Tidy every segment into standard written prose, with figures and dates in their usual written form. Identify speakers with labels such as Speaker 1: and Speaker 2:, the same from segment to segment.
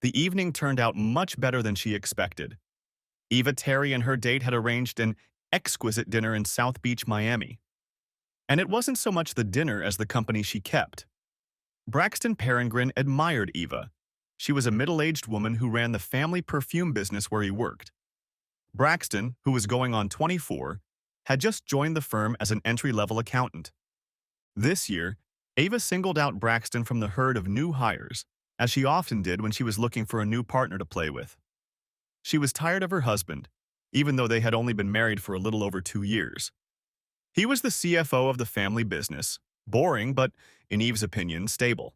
Speaker 1: The evening turned out much better than she expected. Eva Terry and her date had arranged an exquisite dinner in South Beach, Miami. And it wasn't so much the dinner as the company she kept. Braxton Perringren admired Eva. She was a middle-aged woman who ran the family perfume business where he worked. Braxton, who was going on 24, had just joined the firm as an entry-level accountant. This year, Ava singled out Braxton from the herd of new hires, as she often did when she was looking for a new partner to play with. She was tired of her husband, even though they had only been married for a little over 2 years. He was the CFO of the family business, boring but, in Eve's opinion, stable.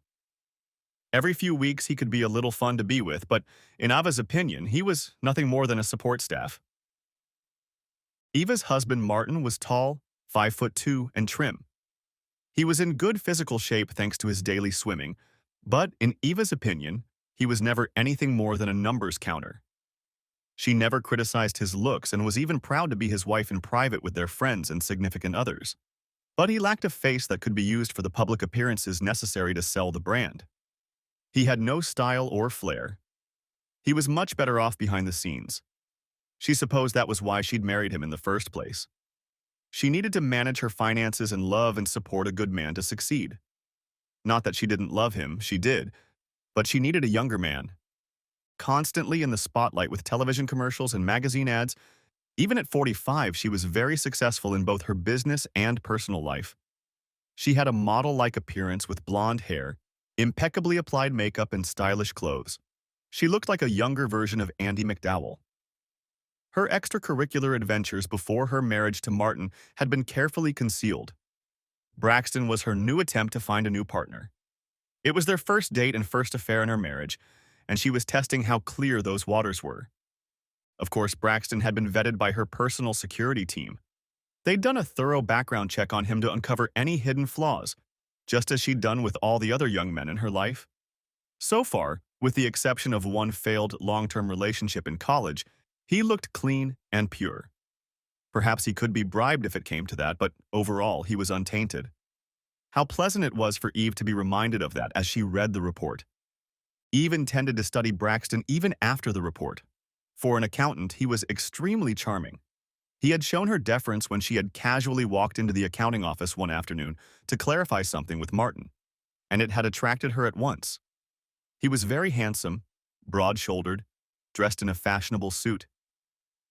Speaker 1: Every few weeks he could be a little fun to be with, but in Ava's opinion, he was nothing more than a support staff. Eva's husband Martin was tall, 5'2", and trim. He was in good physical shape thanks to his daily swimming, but in Eva's opinion, he was never anything more than a numbers counter. She never criticized his looks and was even proud to be his wife in private with their friends and significant others. But he lacked a face that could be used for the public appearances necessary to sell the brand. He had no style or flair. He was much better off behind the scenes. She supposed that was why she'd married him in the first place. She needed to manage her finances and love and support a good man to succeed. Not that she didn't love him, she did, but she needed a younger man. Constantly in the spotlight with television commercials and magazine ads, even at 45, she was very successful in both her business and personal life. She had a model-like appearance with blonde hair, impeccably applied makeup, and stylish clothes. She looked like a younger version of Andie MacDowell. Her extracurricular adventures before her marriage to Martin had been carefully concealed. Braxton was her new attempt to find a new partner. It was their first date and first affair in her marriage, and she was testing how clear those waters were. Of course, Braxton had been vetted by her personal security team. They'd done a thorough background check on him to uncover any hidden flaws, just as she'd done with all the other young men in her life. So far, with the exception of one failed long-term relationship in college, he looked clean and pure. Perhaps he could be bribed if it came to that, but overall, he was untainted. How pleasant it was for Eve to be reminded of that as she read the report. Eve intended to study Braxton even after the report. For an accountant, he was extremely charming. He had shown her deference when she had casually walked into the accounting office one afternoon to clarify something with Martin, and it had attracted her at once. He was very handsome, broad-shouldered, dressed in a fashionable suit.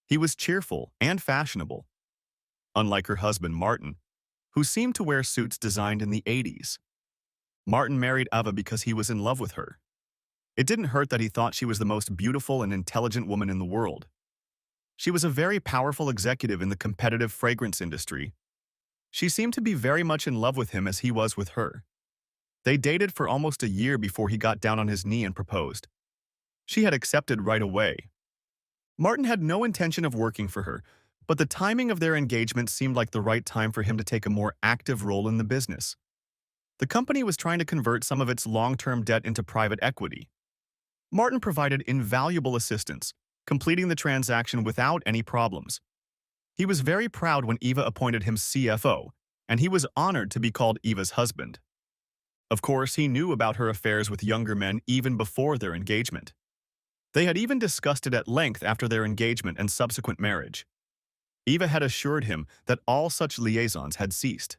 Speaker 1: He was cheerful and fashionable, unlike her husband Martin, who seemed to wear suits designed in the 80s. Martin married Ava because he was in love with her. It didn't hurt that he thought she was the most beautiful and intelligent woman in the world. She was a very powerful executive in the competitive fragrance industry. She seemed to be very much in love with him as he was with her. They dated for almost a year before he got down on his knee and proposed. She had accepted right away. Martin had no intention of working for her, but the timing of their engagement seemed like the right time for him to take a more active role in the business. The company was trying to convert some of its long-term debt into private equity. Martin provided invaluable assistance, completing the transaction without any problems. He was very proud when Eva appointed him CFO, and he was honored to be called Eva's husband. Of course, he knew about her affairs with younger men even before their engagement. They had even discussed it at length after their engagement and subsequent marriage. Eva had assured him that all such liaisons had ceased.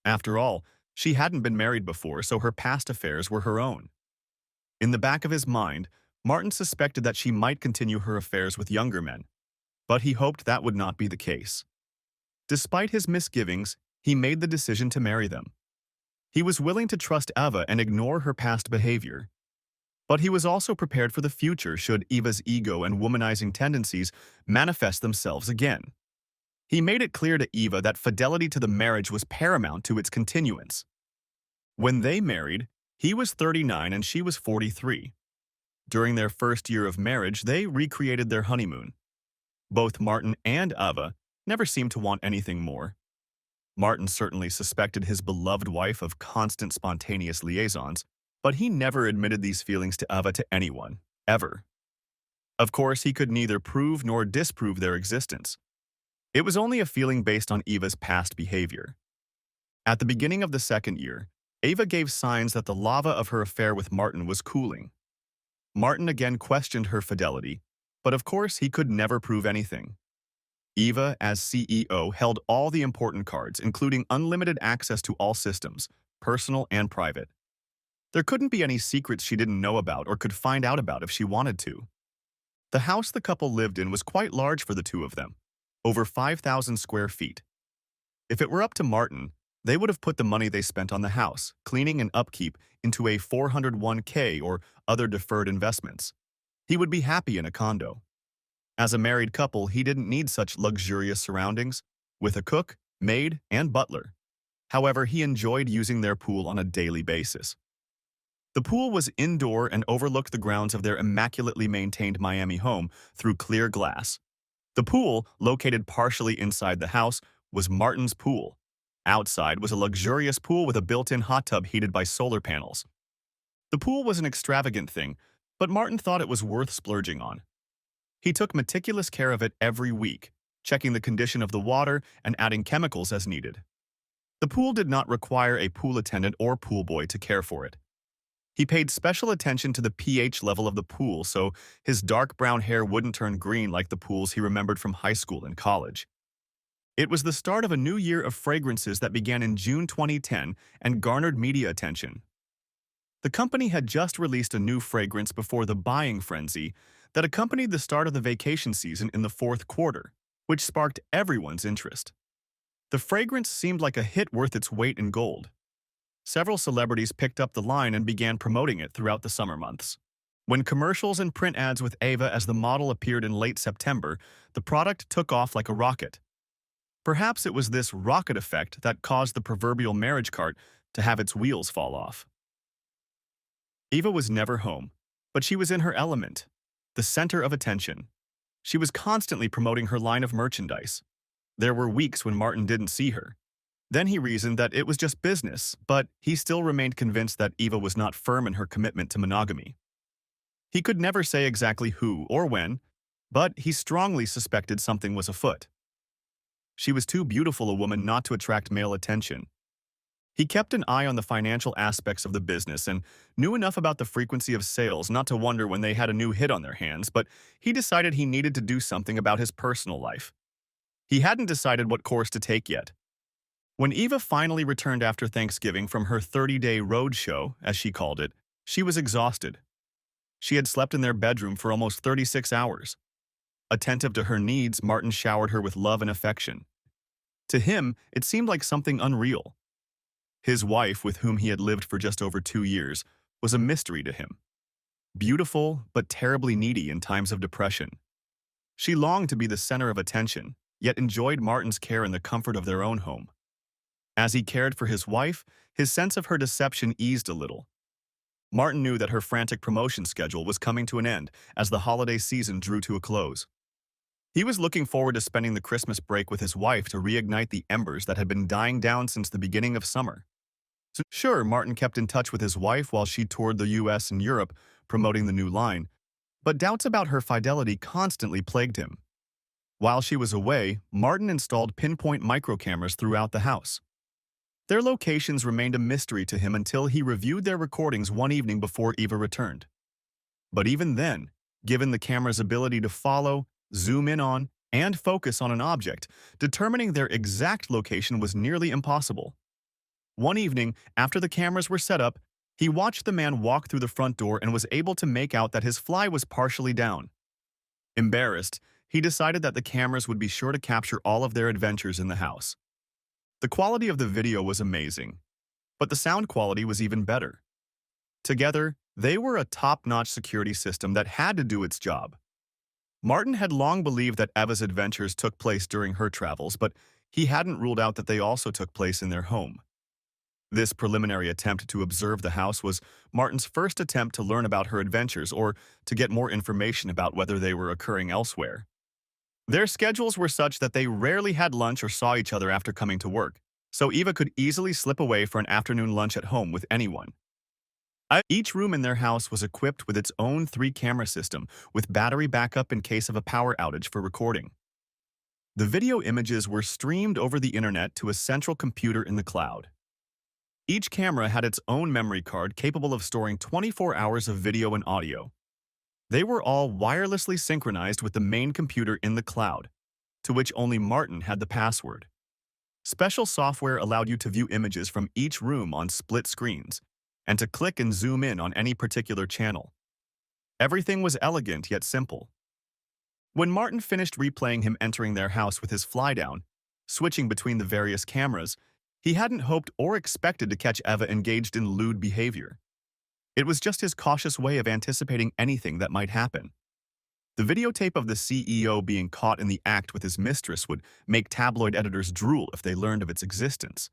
Speaker 1: After all, she hadn't been married before, so her past affairs were her own. In the back of his mind, Martin suspected that she might continue her affairs with younger men, but he hoped that would not be the case. Despite his misgivings, he made the decision to marry them. He was willing to trust Eva and ignore her past behavior. But he was also prepared for the future should Eva's ego and womanizing tendencies manifest themselves again. He made it clear to Eva that fidelity to the marriage was paramount to its continuance. When they married, he was 39 and she was 43. During their first year of marriage, they recreated their honeymoon. Both Martin and Ava never seemed to want anything more. Martin certainly suspected his beloved wife of constant spontaneous liaisons, but he never admitted these feelings to Ava to anyone, ever. Of course, he could neither prove nor disprove their existence. It was only a feeling based on Eva's past behavior. At the beginning of the second year, Ava gave signs that the lava of her affair with Martin was cooling. Martin again questioned her fidelity, but of course he could never prove anything. Eva, as CEO, held all the important cards, including unlimited access to all systems, personal and private. There couldn't be any secrets she didn't know about or could find out about if she wanted to. The house the couple lived in was quite large for the two of them, over 5,000 square feet. If it were up to Martin, they would have put the money they spent on the house, cleaning and upkeep, into a 401k or other deferred investments. He would be happy in a condo. As a married couple, he didn't need such luxurious surroundings, with a cook, maid, and butler. However, he enjoyed using their pool on a daily basis. The pool was indoor and overlooked the grounds of their immaculately maintained Miami home through clear glass. The pool, located partially inside the house, was Martin's pool. Outside was a luxurious pool with a built-in hot tub heated by solar panels. The pool was an extravagant thing, but Martin thought it was worth splurging on. He took meticulous care of it every week, checking the condition of the water and adding chemicals as needed. The pool did not require a pool attendant or pool boy to care for it. He paid special attention to the pH level of the pool so his dark brown hair wouldn't turn green like the pools he remembered from high school and college. It was the start of a new year of fragrances that began in June 2010 and garnered media attention. The company had just released a new fragrance before the buying frenzy that accompanied the start of the vacation season in the fourth quarter, which sparked everyone's interest. The fragrance seemed like a hit worth its weight in gold. Several celebrities picked up the line and began promoting it throughout the summer months. When commercials and print ads with Ava as the model appeared in late September, the product took off like a rocket. Perhaps it was this rocket effect that caused the proverbial marriage cart to have its wheels fall off. Eva was never home, but she was in her element, the center of attention. She was constantly promoting her line of merchandise. There were weeks when Martin didn't see her. Then he reasoned that it was just business, but he still remained convinced that Eva was not firm in her commitment to monogamy. He could never say exactly who or when, but he strongly suspected something was afoot. She was too beautiful a woman not to attract male attention. He kept an eye on the financial aspects of the business and knew enough about the frequency of sales not to wonder when they had a new hit on their hands, but he decided he needed to do something about his personal life. He hadn't decided what course to take yet. When Eva finally returned after Thanksgiving from her 30-day road show, as she called it, she was exhausted. She had slept in their bedroom for almost 36 hours. Attentive to her needs, Martin showered her with love and affection. To him, it seemed like something unreal. His wife, with whom he had lived for just over 2 years, was a mystery to him. Beautiful, but terribly needy in times of depression. She longed to be the center of attention, yet enjoyed Martin's care and the comfort of their own home. As he cared for his wife, his sense of her deception eased a little. Martin knew that her frantic promotion schedule was coming to an end as the holiday season drew to a close. He was looking forward to spending the Christmas break with his wife to reignite the embers that had been dying down since the beginning of summer. Sure, Martin kept in touch with his wife while she toured the US and Europe promoting the new line, but doubts about her fidelity constantly plagued him. While she was away, Martin installed pinpoint microcameras throughout the house. Their locations remained a mystery to him until he reviewed their recordings one evening before Eva returned. But even then, given the camera's ability to follow, zoom in on, and focus on an object, determining their exact location was nearly impossible. One evening, after the cameras were set up, he watched the man walk through the front door and was able to make out that his fly was partially down. Embarrassed, he decided that the cameras would be sure to capture all of their adventures in the house. The quality of the video was amazing, but the sound quality was even better. Together, they were a top-notch security system that had to do its job. Martin had long believed that Eva's adventures took place during her travels, but he hadn't ruled out that they also took place in their home. This preliminary attempt to observe the house was Martin's first attempt to learn about her adventures or to get more information about whether they were occurring elsewhere. Their schedules were such that they rarely had lunch or saw each other after coming to work, so Eva could easily slip away for an afternoon lunch at home with anyone. Each room in their house was equipped with its own 3-camera system with battery backup in case of a power outage for recording. The video images were streamed over the internet to a central computer in the cloud. Each camera had its own memory card capable of storing 24 hours of video and audio. They were all wirelessly synchronized with the main computer in the cloud, to which only Martin had the password. Special software allowed you to view images from each room on split screens, and to click and zoom in on any particular channel. Everything was elegant yet simple. When Martin finished replaying him entering their house with his fly-down, switching between the various cameras, he hadn't hoped or expected to catch Eva engaged in lewd behavior. It was just his cautious way of anticipating anything that might happen. The videotape of the CEO being caught in the act with his mistress would make tabloid editors drool if they learned of its existence.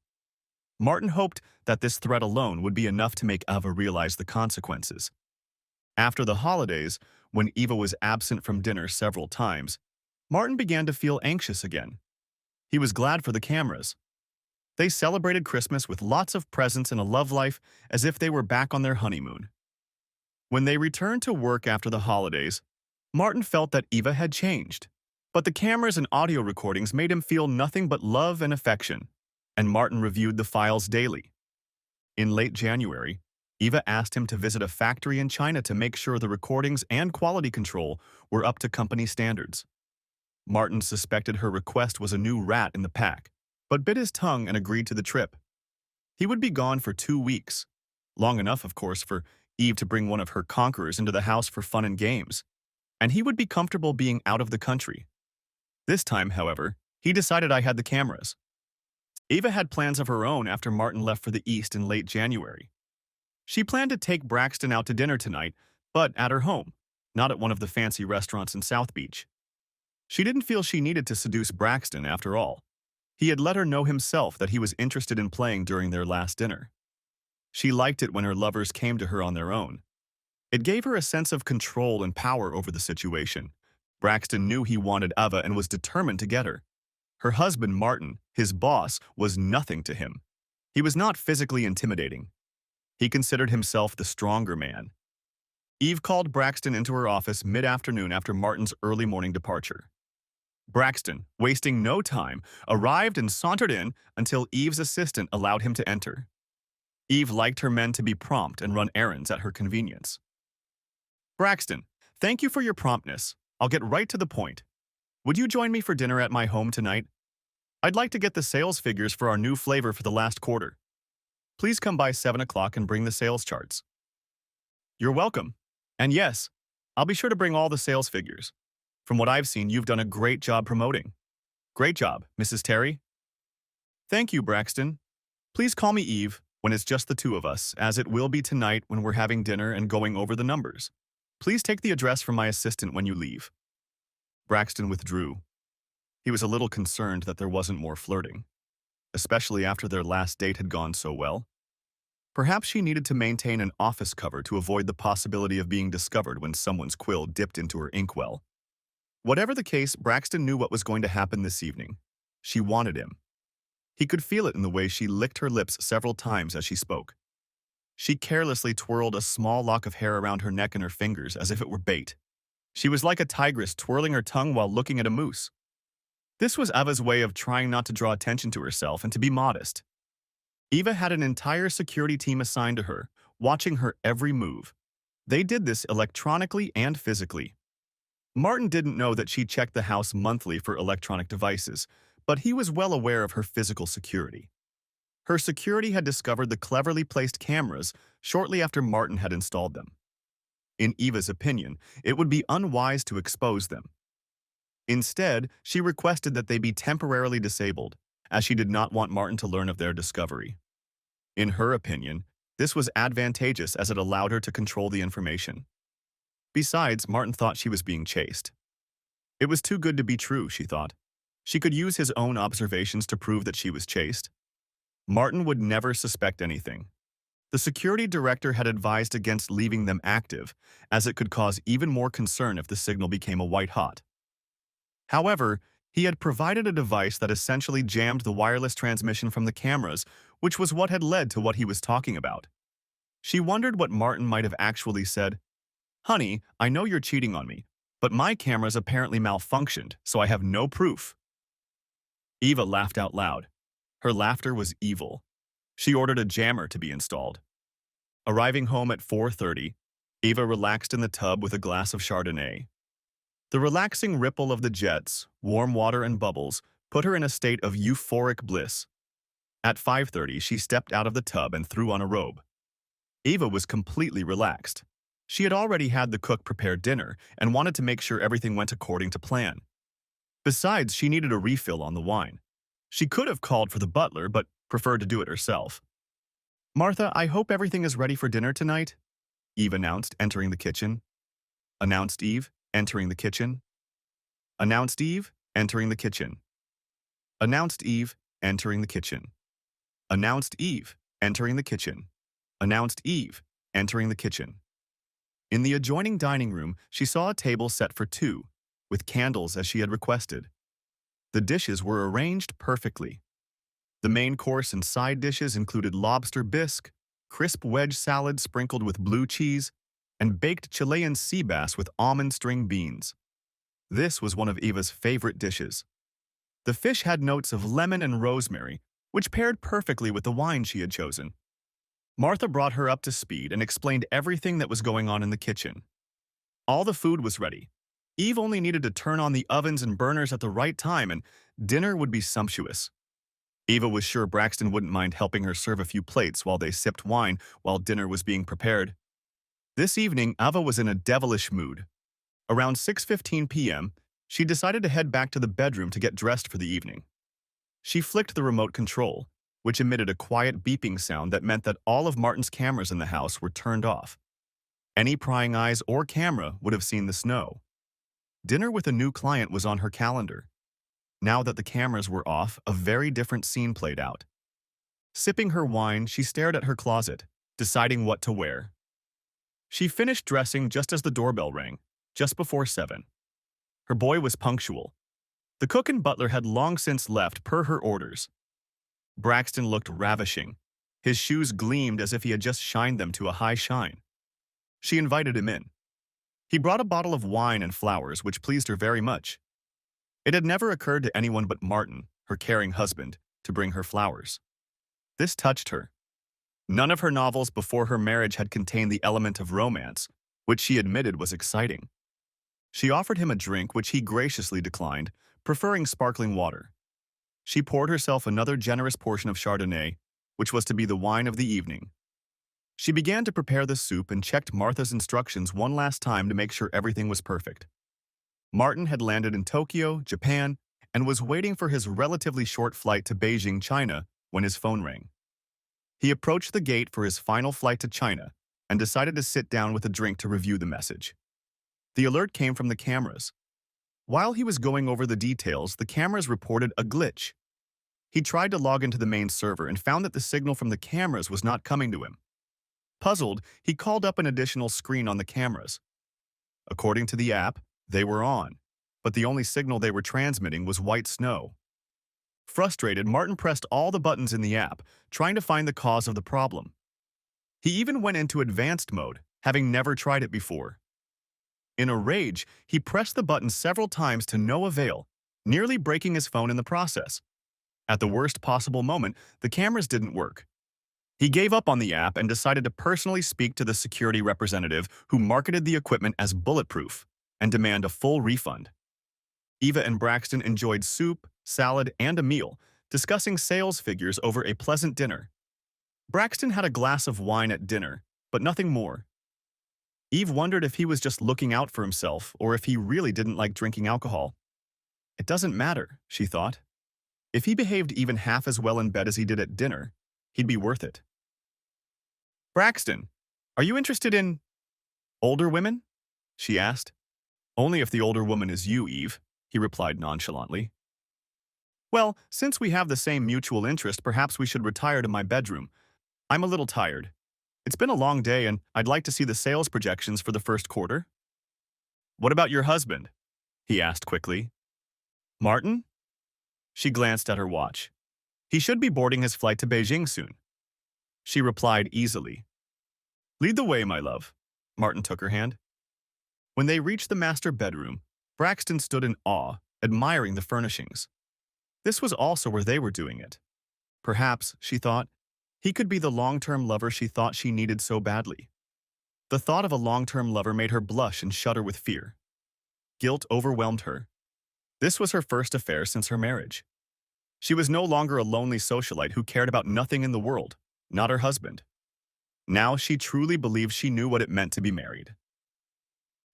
Speaker 1: Martin hoped that this threat alone would be enough to make Eva realize the consequences. After the holidays, when Eva was absent from dinner several times, Martin began to feel anxious again. He was glad for the cameras. They celebrated Christmas with lots of presents and a love life as if they were back on their honeymoon. When they returned to work after the holidays, Martin felt that Eva had changed. But the cameras and audio recordings made him feel nothing but love and affection, and Martin reviewed the files daily. In late January, Eva asked him to visit a factory in China to make sure the recordings and quality control were up to company standards. Martin suspected her request was a new rat in the pack, but bit his tongue and agreed to the trip. He would be gone for 2 weeks, long enough, of course, for Eve to bring one of her conquerors into the house for fun and games, and he would be comfortable being out of the country. This time, however, he decided I had the cameras. Eva had plans of her own after Martin left for the East in late January. She planned to take Braxton out to dinner tonight, but at her home, not at one of the fancy restaurants in South Beach. She didn't feel she needed to seduce Braxton after all. He had let her know himself that he was interested in playing during their last dinner. She liked it when her lovers came to her on their own. It gave her a sense of control and power over the situation. Braxton knew he wanted Eva and was determined to get her. Her husband, Martin, his boss, was nothing to him. He was not physically intimidating. He considered himself the stronger man. Eve called Braxton into her office mid-afternoon after Martin's early morning departure. Braxton, wasting no time, arrived and sauntered in until Eve's assistant allowed him to enter. Eve liked her men to be prompt and run errands at her convenience. Braxton, thank you for your promptness. I'll get right to the point. Would you join me for dinner at my home tonight? I'd like to get the sales figures for our new flavor for the last quarter. Please come by 7 o'clock and bring the sales charts. You're welcome. And yes, I'll be sure to bring all the sales figures. From what I've seen, you've done a great job promoting. Great job, Mrs. Terry. Thank you, Braxton. Please call me Eve when it's just the two of us, as it will be tonight when we're having dinner and going over the numbers. Please take the address from my assistant when you leave. Braxton withdrew. He was a little concerned that there wasn't more flirting, especially after their last date had gone so well. Perhaps she needed to maintain an office cover to avoid the possibility of being discovered when someone's quill dipped into her inkwell. Whatever the case, Braxton knew what was going to happen this evening. She wanted him. He could feel it in the way she licked her lips several times as she spoke. She carelessly twirled a small lock of hair around her neck and her fingers as if it were bait. She was like a tigress twirling her tongue while looking at a moose. This was Eva's way of trying not to draw attention to herself and to be modest. Eva had an entire security team assigned to her, watching her every move. They did this electronically and physically. Martin didn't know that she checked the house monthly for electronic devices, but he was well aware of her physical security. Her security had discovered the cleverly placed cameras shortly after Martin had installed them. In Eva's opinion, it would be unwise to expose them. Instead, she requested that they be temporarily disabled, as she did not want Martin to learn of their discovery. In her opinion, this was advantageous as it allowed her to control the information. Besides, Martin thought she was being chased. It was too good to be true, she thought. She could use his own observations to prove that she was chased. Martin would never suspect anything. The security director had advised against leaving them active, as it could cause even more concern if the signal became a white-hot. However, he had provided a device that essentially jammed the wireless transmission from the cameras, which was what had led to what he was talking about. She wondered what Martin might have actually said. Honey, I know you're cheating on me, but my cameras apparently malfunctioned, so I have no proof. Eva laughed out loud. Her laughter was evil. She ordered a jammer to be installed. Arriving home at 4:30, Eva relaxed in the tub with a glass of Chardonnay. The relaxing ripple of the jets, warm water and bubbles, put her in a state of euphoric bliss. At 5:30, she stepped out of the tub and threw on a robe. Eva was completely relaxed. She had already had the cook prepare dinner and wanted to make sure everything went according to plan. Besides, she needed a refill on the wine. She could have called for the butler, but preferred to do it herself. "Martha, I hope everything is ready for dinner tonight," Eve announced, entering the kitchen. Announced Eve, entering the kitchen. Announced Eve, entering the kitchen. Announced Eve, entering the kitchen. Announced Eve, entering the kitchen. Announced Eve, entering the kitchen. In the adjoining dining room, she saw a table set for two, with candles as she had requested. The dishes were arranged perfectly. The main course and side dishes included lobster bisque, crisp wedge salad sprinkled with blue cheese, and baked Chilean sea bass with almond string beans. This was one of Eva's favorite dishes. The fish had notes of lemon and rosemary, which paired perfectly with the wine she had chosen. Martha brought her up to speed and explained everything that was going on in the kitchen. All the food was ready. Eve only needed to turn on the ovens and burners at the right time, and dinner would be sumptuous. Eva was sure Braxton wouldn't mind helping her serve a few plates while they sipped wine while dinner was being prepared. This evening, Ava was in a devilish mood. Around 6:15 p.m., she decided to head back to the bedroom to get dressed for the evening. She flicked the remote control, which emitted a quiet beeping sound that meant that all of Martin's cameras in the house were turned off. Any prying eyes or camera would have seen the snow. Dinner with a new client was on her calendar. Now that the cameras were off, a very different scene played out. Sipping her wine, she stared at her closet, deciding what to wear. She finished dressing just as the doorbell rang, just before 7. Her boy was punctual. The cook and butler had long since left per her orders. Braxton looked ravishing. His shoes gleamed as if he had just shined them to a high shine. She invited him in. He brought a bottle of wine and flowers, which pleased her very much. It had never occurred to anyone but Martin, her caring husband, to bring her flowers. This touched her. None of her novels before her marriage had contained the element of romance, which she admitted was exciting. She offered him a drink, which he graciously declined, preferring sparkling water. She poured herself another generous portion of Chardonnay, which was to be the wine of the evening. She began to prepare the soup and checked Martha's instructions one last time to make sure everything was perfect. Martin had landed in Tokyo, Japan, and was waiting for his relatively short flight to Beijing, China, when his phone rang. He approached the gate for his final flight to China and decided to sit down with a drink to review the message. The alert came from the cameras. While he was going over the details, the cameras reported a glitch. He tried to log into the main server and found that the signal from the cameras was not coming to him. Puzzled, he called up an additional screen on the cameras. According to the app, they were on, but the only signal they were transmitting was white snow. Frustrated, Martin pressed all the buttons in the app, trying to find the cause of the problem. He even went into advanced mode, having never tried it before. In a rage, he pressed the button several times to no avail, nearly breaking his phone in the process. At the worst possible moment, the cameras didn't work. He gave up on the app and decided to personally speak to the security representative who marketed the equipment as bulletproof and demand a full refund. Eva and Braxton enjoyed soup, salad, and a meal, discussing sales figures over a pleasant dinner. Braxton had a glass of wine at dinner, but nothing more. Eve wondered if he was just looking out for himself or if he really didn't like drinking alcohol. It doesn't matter, she thought. If he behaved even half as well in bed as he did at dinner, he'd be worth it. "Braxton, are you interested in older women?" she asked. "Only if the older woman is you, Eve," he replied nonchalantly. "Well, since we have the same mutual interest, perhaps we should retire to my bedroom. I'm a little tired. It's been a long day and I'd like to see the sales projections for the first quarter." "What about your husband?" he asked quickly. "Martin?" She glanced at her watch. "He should be boarding his flight to Beijing soon." She replied easily. "Lead the way, my love." Martin took her hand. When they reached the master bedroom, Braxton stood in awe, admiring the furnishings. This was also where they were doing it. Perhaps, she thought, he could be the long-term lover she thought she needed so badly. The thought of a long-term lover made her blush and shudder with fear. Guilt overwhelmed her. This was her first affair since her marriage. She was no longer a lonely socialite who cared about nothing in the world, not her husband. Now she truly believed she knew what it meant to be married.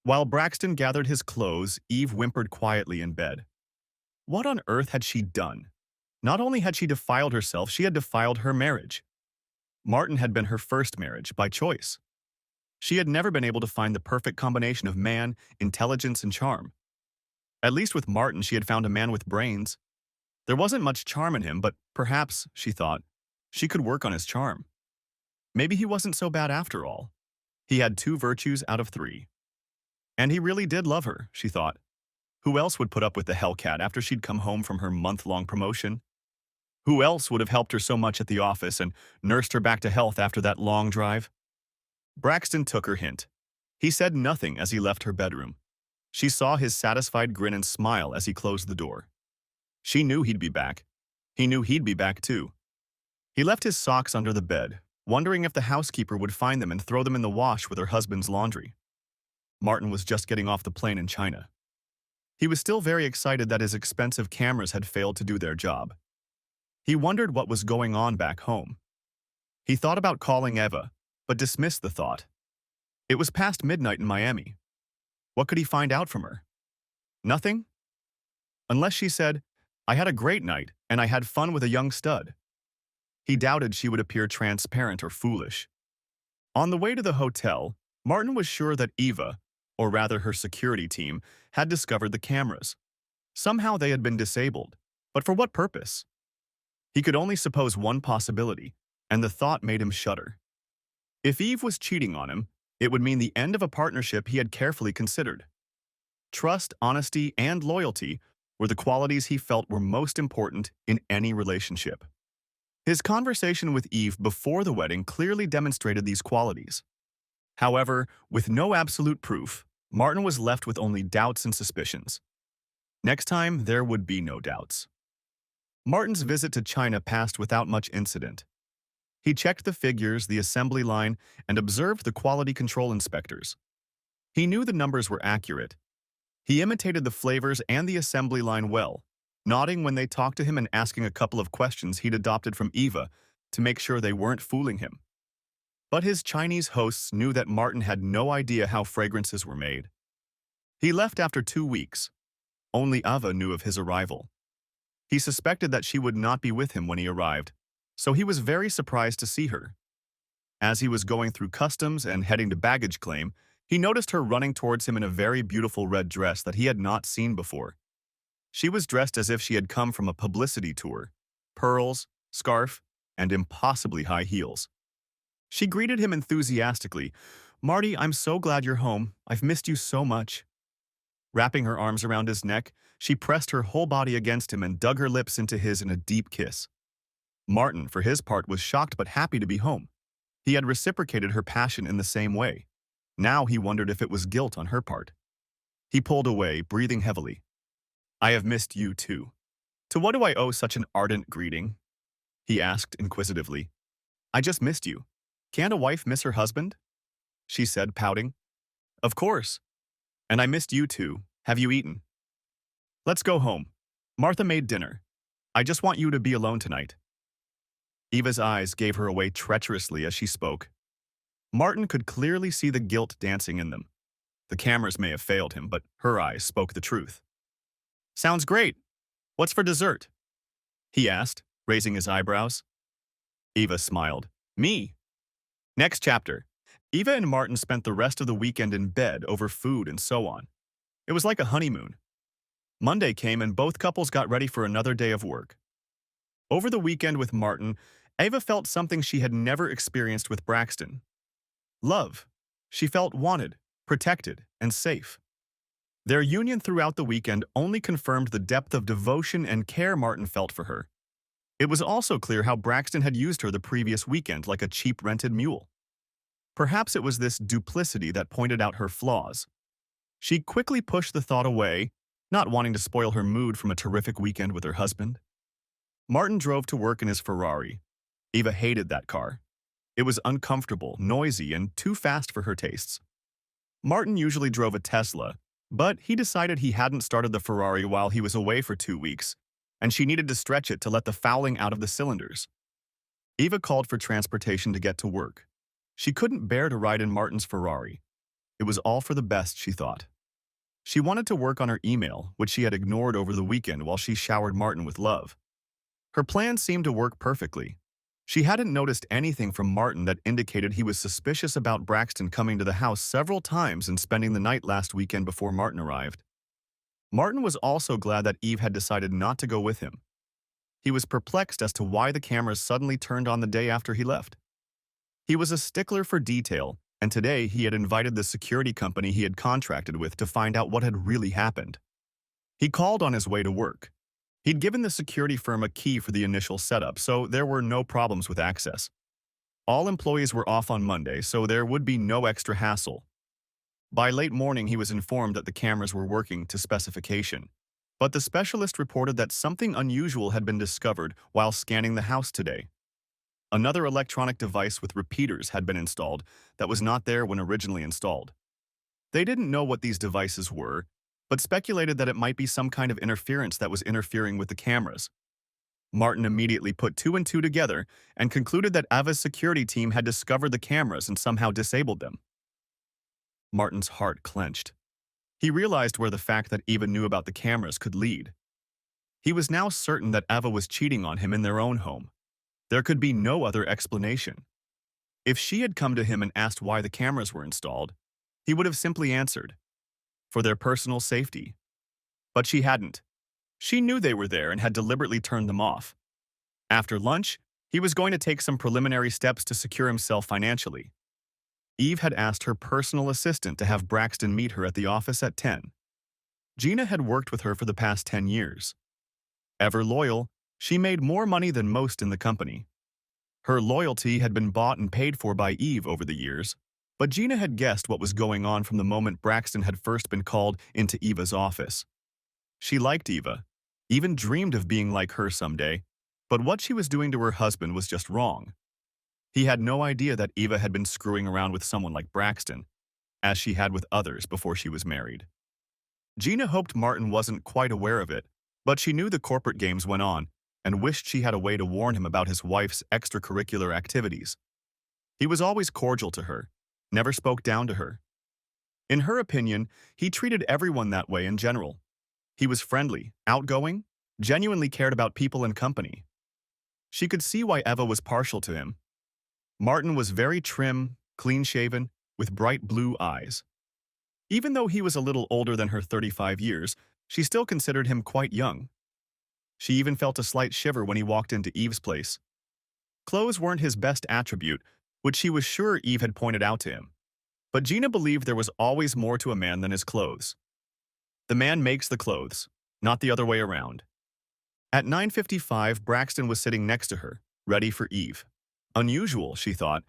Speaker 1: While Braxton gathered his clothes, Eve whimpered quietly in bed. What on earth had she done? Not only had she defiled herself, she had defiled her marriage. Martin had been her first marriage, by choice. She had never been able to find the perfect combination of man, intelligence, and charm. At least with Martin, she had found a man with brains. There wasn't much charm in him, but perhaps, she thought, she could work on his charm. Maybe he wasn't so bad after all. He had 2 virtues out of 3. And he really did love her, she thought. Who else would put up with the Hellcat after she'd come home from her month-long promotion? Who else would have helped her so much at the office and nursed her back to health after that long drive? Braxton took her hint. He said nothing as he left her bedroom. She saw his satisfied grin and smile as he closed the door. She knew he'd be back. He knew he'd be back too. He left his socks under the bed, wondering if the housekeeper would find them and throw them in the wash with her husband's laundry. Martin was just getting off the plane in China. He was still very excited that his expensive cameras had failed to do their job. He wondered what was going on back home. He thought about calling Eva, but dismissed the thought. It was past midnight in Miami. What could he find out from her? Nothing? Unless she said, I had a great night and I had fun with a young stud. He doubted she would appear transparent or foolish. On the way to the hotel, Martin was sure that Eva, or rather her security team, had discovered the cameras. Somehow they had been disabled, but for what purpose? He could only suppose one possibility, and the thought made him shudder. If Eve was cheating on him, it would mean the end of a partnership he had carefully considered. Trust, honesty, and loyalty were the qualities he felt were most important in any relationship. His conversation with Eve before the wedding clearly demonstrated these qualities. However, with no absolute proof, Martin was left with only doubts and suspicions. Next time, there would be no doubts. Martin's visit to China passed without much incident. He checked the figures, the assembly line, and observed the quality control inspectors. He knew the numbers were accurate. He imitated the flavors and the assembly line well, nodding when they talked to him and asking a couple of questions he'd adopted from Eva to make sure they weren't fooling him. But his Chinese hosts knew that Martin had no idea how fragrances were made. He left after 2 weeks. Only Eva knew of his arrival. He suspected that she would not be with him when he arrived, so he was very surprised to see her. As he was going through customs and heading to baggage claim, he noticed her running towards him in a very beautiful red dress that he had not seen before. She was dressed as if she had come from a publicity tour, pearls, scarf, and impossibly high heels. She greeted him enthusiastically. "Marty, I'm so glad you're home. I've missed you so much." Wrapping her arms around his neck, she pressed her whole body against him and dug her lips into his in a deep kiss. Martin, for his part, was shocked but happy to be home. He had reciprocated her passion in the same way. Now he wondered if it was guilt on her part. He pulled away, breathing heavily. "I have missed you too. To what do I owe such an ardent greeting?" he asked inquisitively. "I just missed you. Can't a wife miss her husband?" she said, pouting. "Of course. And I missed you too. Have you eaten?" "Let's go home. Martha made dinner. I just want you to be alone tonight." Eva's eyes gave her away treacherously as she spoke. Martin could clearly see the guilt dancing in them. The cameras may have failed him, but her eyes spoke the truth. "Sounds great. What's for dessert?" he asked, raising his eyebrows. Eva smiled. "Me." Next chapter. Eva and Martin spent the rest of the weekend in bed over food and so on. It was like a honeymoon. Monday came and both couples got ready for another day of work. Over the weekend with Martin, Eva felt something she had never experienced with Braxton. Love. She felt wanted, protected, and safe. Their union throughout the weekend only confirmed the depth of devotion and care Martin felt for her. It was also clear how Braxton had used her the previous weekend like a cheap rented mule. Perhaps it was this duplicity that pointed out her flaws. She quickly pushed the thought away, not wanting to spoil her mood from a terrific weekend with her husband. Martin drove to work in his Ferrari. Eva hated that car. It was uncomfortable, noisy, and too fast for her tastes. Martin usually drove a Tesla, but he decided he hadn't started the Ferrari while he was away for 2 weeks, and she needed to stretch it to let the fouling out of the cylinders. Eva called for transportation to get to work. She couldn't bear to ride in Martin's Ferrari. It was all for the best, she thought. She wanted to work on her email, which she had ignored over the weekend while she showered Martin with love. Her plan seemed to work perfectly. She hadn't noticed anything from Martin that indicated he was suspicious about Braxton coming to the house several times and spending the night last weekend before Martin arrived. Martin was also glad that Eve had decided not to go with him. He was perplexed as to why the cameras suddenly turned on the day after he left. He was a stickler for detail, and today he had invited the security company he had contracted with to find out what had really happened. He called on his way to work. He'd given the security firm a key for the initial setup, so there were no problems with access. All employees were off on Monday, so there would be no extra hassle. By late morning, he was informed that the cameras were working to specification. But the specialist reported that something unusual had been discovered while scanning the house today. Another electronic device with repeaters had been installed that was not there when originally installed. They didn't know what these devices were, but speculated that it might be some kind of interference that was interfering with the cameras. Martin immediately put two and two together and concluded that Ava's security team had discovered the cameras and somehow disabled them. Martin's heart clenched. He realized where the fact that Eva knew about the cameras could lead. He was now certain that Ava was cheating on him in their own home. There could be no other explanation. If she had come to him and asked why the cameras were installed, he would have simply answered, for their personal safety. But she hadn't. She knew they were there and had deliberately turned them off. After lunch, he was going to take some preliminary steps to secure himself financially. Eve had asked her personal assistant to have Braxton meet her at the office at 10. Gina had worked with her for the past 10 years. Ever loyal, she made more money than most in the company. Her loyalty had been bought and paid for by Eve over the years, but Gina had guessed what was going on from the moment Braxton had first been called into Eva's office. She liked Eva, even dreamed of being like her someday, but what she was doing to her husband was just wrong. He had no idea that Eva had been screwing around with someone like Braxton, as she had with others before she was married. Gina hoped Martin wasn't quite aware of it, but she knew the corporate games went on and wished she had a way to warn him about his wife's extracurricular activities. He was always cordial to her, never spoke down to her. In her opinion, he treated everyone that way in general. He was friendly, outgoing, genuinely cared about people and company. She could see why Eva was partial to him. Martin was very trim, clean-shaven, with bright blue eyes. Even though he was a little older than her 35 years, she still considered him quite young. She even felt a slight shiver when he walked into Eve's place. Clothes weren't his best attribute, which she was sure Eve had pointed out to him. But Gina believed there was always more to a man than his clothes. The man makes the clothes, not the other way around. At 9:55, Braxton was sitting next to her, ready for Eve. Unusual, she thought,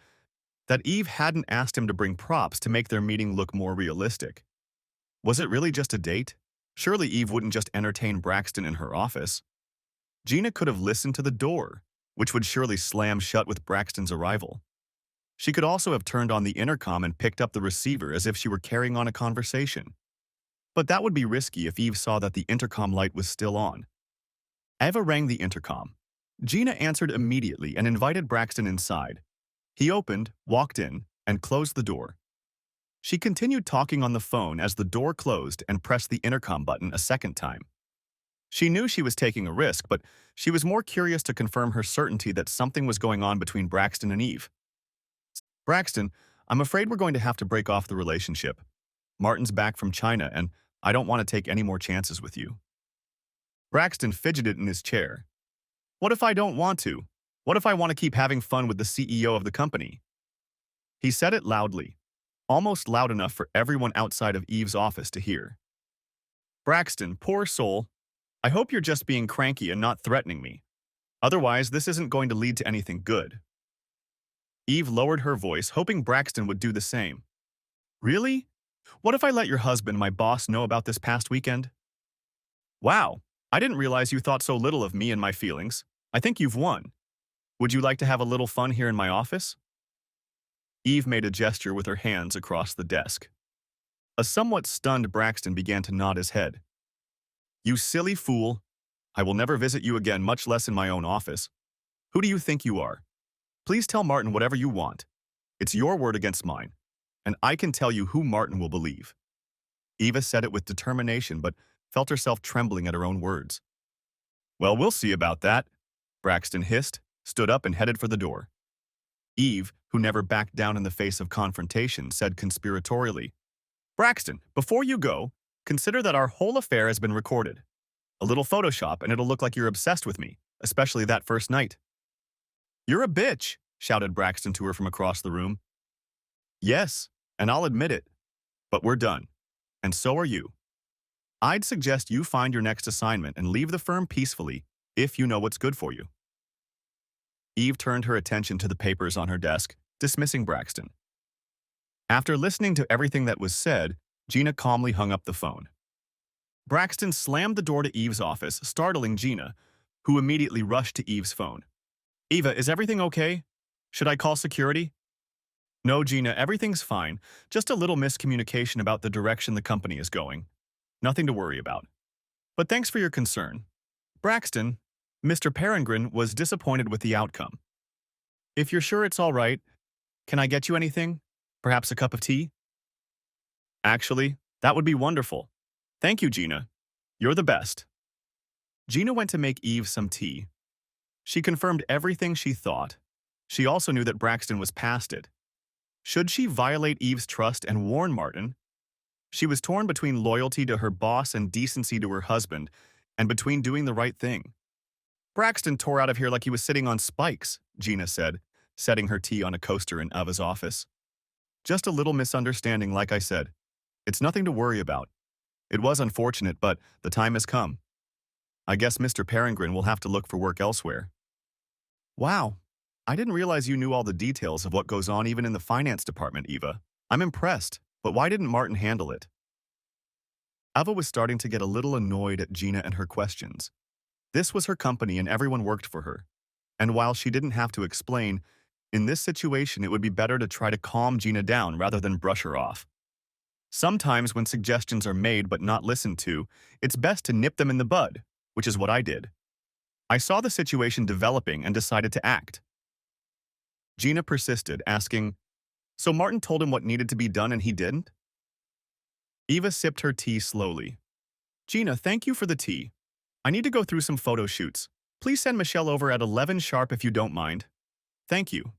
Speaker 1: that Eve hadn't asked him to bring props to make their meeting look more realistic. Was it really just a date? Surely Eve wouldn't just entertain Braxton in her office. Gina could have listened to the door, which would surely slam shut with Braxton's arrival. She could also have turned on the intercom and picked up the receiver as if she were carrying on a conversation. But that would be risky if Eve saw that the intercom light was still on. Eva rang the intercom. Gina answered immediately and invited Braxton inside. He opened, walked in, and closed the door. She continued talking on the phone as the door closed and pressed the intercom button a second time. She knew she was taking a risk, but she was more curious to confirm her certainty that something was going on between Braxton and Eve. Braxton, I'm afraid we're going to have to break off the relationship. Martin's back from China, and I don't want to take any more chances with you. Braxton fidgeted in his chair. What if I don't want to? What if I want to keep having fun with the CEO of the company? He said it loudly, almost loud enough for everyone outside of Eve's office to hear. Braxton, poor soul, I hope you're just being cranky and not threatening me. Otherwise, this isn't going to lead to anything good. Eve lowered her voice, hoping Braxton would do the same. Really? What if I let your husband, my boss, know about this past weekend? Wow, I didn't realize you thought so little of me and my feelings. I think you've won. Would you like to have a little fun here in my office? Eve made a gesture with her hands across the desk. A somewhat stunned Braxton began to nod his head. You silly fool. I will never visit you again, much less in my own office. Who do you think you are? Please tell Martin whatever you want. It's your word against mine, and I can tell you who Martin will believe. Eva said it with determination, but felt herself trembling at her own words. Well, we'll see about that, Braxton hissed, stood up and headed for the door. Eve, who never backed down in the face of confrontation, said conspiratorially, Braxton, before you go, consider that our whole affair has been recorded. A little Photoshop and it'll look like you're obsessed with me, especially that first night. You're a bitch, shouted Braxton to her from across the room. Yes, and I'll admit it. But we're done. And so are you. I'd suggest you find your next assignment and leave the firm peacefully, if you know what's good for you. Eve turned her attention to the papers on her desk, dismissing Braxton. After listening to everything that was said, Gina calmly hung up the phone. Braxton slammed the door to Eve's office, startling Gina, who immediately rushed to Eve's phone. Eva, is everything okay? Should I call security? No, Gina, everything's fine. Just a little miscommunication about the direction the company is going. Nothing to worry about. But thanks for your concern. Braxton, Mr. Peregrine was disappointed with the outcome. If you're sure it's all right, can I get you anything? Perhaps a cup of tea? Actually, that would be wonderful. Thank you, Gina. You're the best. Gina went to make Eve some tea. She confirmed everything she thought. She also knew that Braxton was past it. Should she violate Eve's trust and warn Martin? She was torn between loyalty to her boss and decency to her husband, and between doing the right thing. Braxton tore out of here like he was sitting on spikes, Gina said, setting her tea on a coaster in Eva's office. Just a little misunderstanding, like I said. It's nothing to worry about. It was unfortunate, but the time has come. I guess Mr. Peregrine will have to look for work elsewhere. Wow, I didn't realize you knew all the details of what goes on even in the finance department, Eva. I'm impressed, but why didn't Martin handle it? Eva was starting to get a little annoyed at Gina and her questions. This was her company and everyone worked for her. And while she didn't have to explain, in this situation it would be better to try to calm Gina down rather than brush her off. Sometimes when suggestions are made but not listened to, it's best to nip them in the bud, which is what I did. I saw the situation developing and decided to act. Gina persisted, asking, So Martin told him what needed to be done and he didn't? Eva sipped her tea slowly. Gina, thank you for the tea. I need to go through some photo shoots. Please send Michelle over at 11 sharp if you don't mind. Thank you.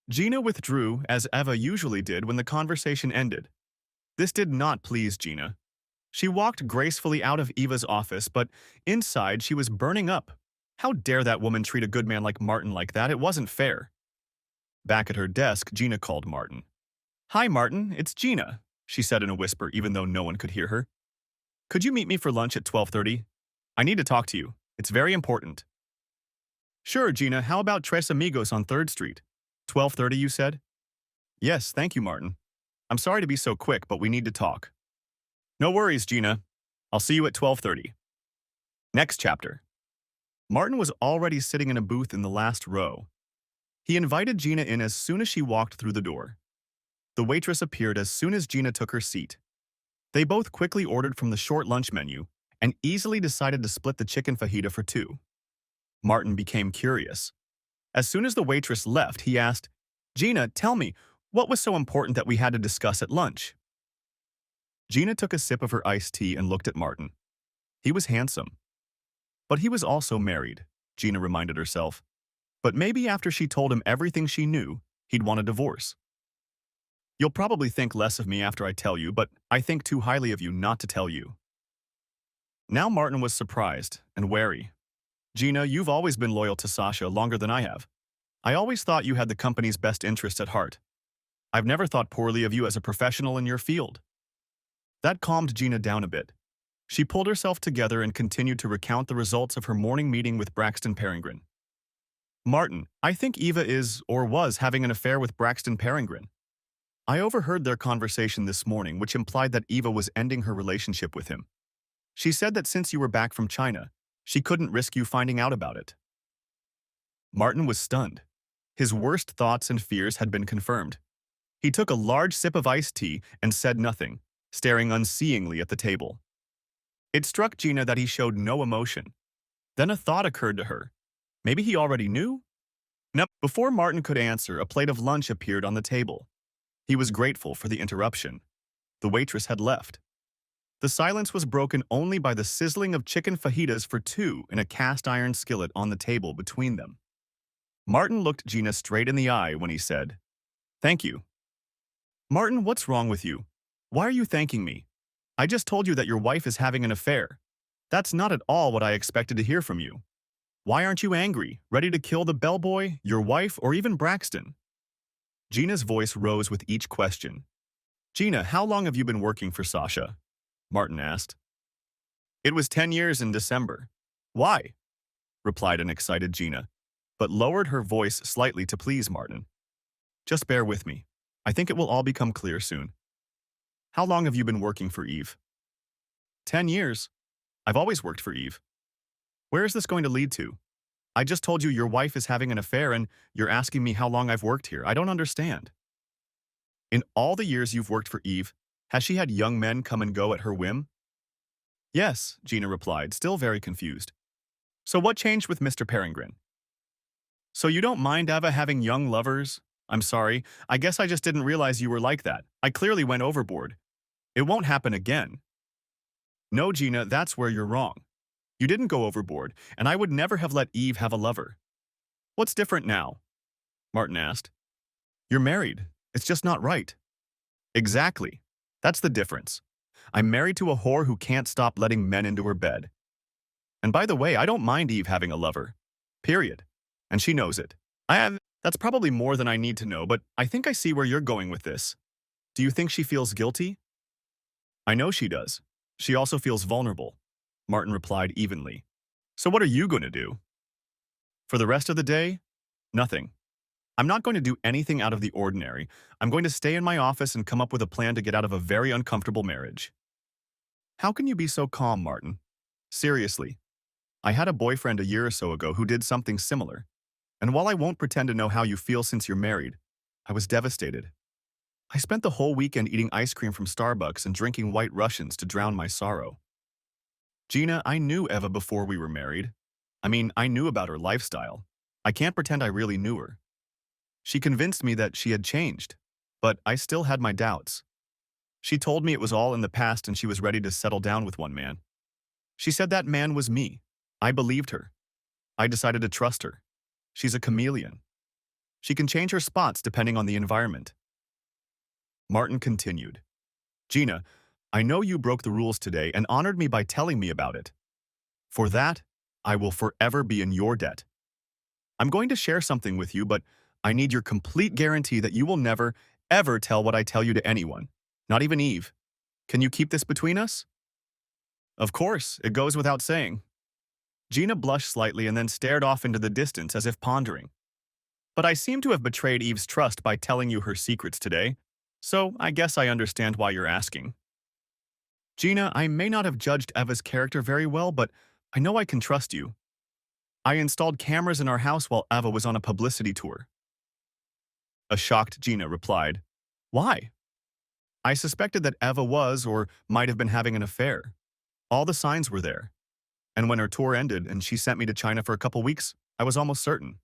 Speaker 1: Gina withdrew, as Eva usually did when the conversation ended. This did not please Gina. She walked gracefully out of Eva's office, but inside she was burning up. How dare that woman treat a good man like Martin like that? It wasn't fair. Back at her desk, Gina called Martin. Hi, Martin, it's Gina, she said in a whisper even though no one could hear her. Could you meet me for lunch at 12:30? I need to talk to you. It's very important. Sure, Gina, how about Tres Amigos on 3rd Street? 12:30, you said? Yes, thank you, Martin. I'm sorry to be so quick, but we need to talk. No worries, Gina. I'll see you at 12:30. Next chapter. Martin was already sitting in a booth in the last row. He invited Gina in as soon as she walked through the door. The waitress appeared as soon as Gina took her seat. They both quickly ordered from the short lunch menu and easily decided to split the chicken fajita for two. Martin became curious. As soon as the waitress left, he asked, Gina, tell me, what was so important that we had to discuss at lunch? Gina took a sip of her iced tea and looked at Martin. He was handsome. But he was also married, Gina reminded herself. But maybe after she told him everything she knew, he'd want a divorce. You'll probably think less of me after I tell you, but I think too highly of you not to tell you. Now Martin was surprised and wary. Gina, you've always been loyal to Sasha longer than I have. I always thought you had the company's best interest at heart. I've never thought poorly of you as a professional in your field. That calmed Gina down a bit. She pulled herself together and continued to recount the results of her morning meeting with Braxton Peregrine. Martin, I think Eva is, or was, having an affair with Braxton Peregrine. I overheard their conversation this morning, which implied that Eva was ending her relationship with him. She said that since you were back from China, she couldn't risk you finding out about it. Martin was stunned. His worst thoughts and fears had been confirmed. He took a large sip of iced tea and said nothing, staring unseeingly at the table. It struck Gina that he showed no emotion. Then a thought occurred to her. Maybe he already knew? No. Before Martin could answer, a plate of lunch appeared on the table. He was grateful for the interruption. The waitress had left. The silence was broken only by the sizzling of chicken fajitas for two in a cast-iron skillet on the table between them. Martin looked Gina straight in the eye when he said, "Thank you." "Martin, what's wrong with you? Why are you thanking me? I just told you that your wife is having an affair. That's not at all what I expected to hear from you. Why aren't you angry, ready to kill the bellboy, your wife, or even Braxton?" Gina's voice rose with each question. "Gina, how long have you been working for Sasha?" Martin asked. "It was 10 years in December." "Why?" replied an excited Gina, but lowered her voice slightly to please Martin. "Just bear with me. I think it will all become clear soon. How long have you been working for Eve?" 10 years. I've always worked for Eve." "Where is this going to lead to? I just told you your wife is having an affair and you're asking me how long I've worked here. I don't understand." "In all the years you've worked for Eve, has she had young men come and go at her whim?" "Yes," Gina replied, still very confused. "So what changed with Mr. Peregrine?" "So you don't mind Eva having young lovers? I'm sorry, I guess I just didn't realize you were like that. I clearly went overboard. It won't happen again." "No, Gina, that's where you're wrong. You didn't go overboard, and I would never have let Eve have a lover." "What's different now?" Martin asked. "You're married. It's just not right." "Exactly. That's the difference. I'm married to a whore who can't stop letting men into her bed. And by the way, I don't mind Eve having a lover. Period. And she knows it. That's probably more than I need to know, but I think I see where you're going with this. Do you think she feels guilty?" "I know she does. She also feels vulnerable," Martin replied evenly. "So what are you going to do?" "For the rest of the day? Nothing. I'm not going to do anything out of the ordinary. I'm going to stay in my office and come up with a plan to get out of a very uncomfortable marriage." "How can you be so calm, Martin? Seriously. I had a boyfriend a year or so ago who did something similar. And while I won't pretend to know how you feel since you're married, I was devastated. I spent the whole weekend eating ice cream from Starbucks and drinking White Russians to drown my sorrow." "Gina, I knew Eva before we were married. I mean, I knew about her lifestyle. I can't pretend I really knew her. She convinced me that she had changed, but I still had my doubts. She told me it was all in the past and she was ready to settle down with one man. She said that man was me. I believed her. I decided to trust her. She's a chameleon. She can change her spots depending on the environment." Martin continued, "Gina, I know you broke the rules today and honored me by telling me about it. For that, I will forever be in your debt. I'm going to share something with you, but I need your complete guarantee that you will never, ever tell what I tell you to anyone, not even Eve. Can you keep this between us?" "Of course, it goes without saying." Gina blushed slightly and then stared off into the distance as if pondering. "But I seem to have betrayed Eve's trust by telling you her secrets today, so I guess I understand why you're asking." "Gina, I may not have judged Eva's character very well, but I know I can trust you. I installed cameras in our house while Eva was on a publicity tour." A shocked Gina replied, "Why?" "I suspected that Eva was or might have been having an affair. All the signs were there. And when her tour ended and she sent me to China for a couple weeks, I was almost certain.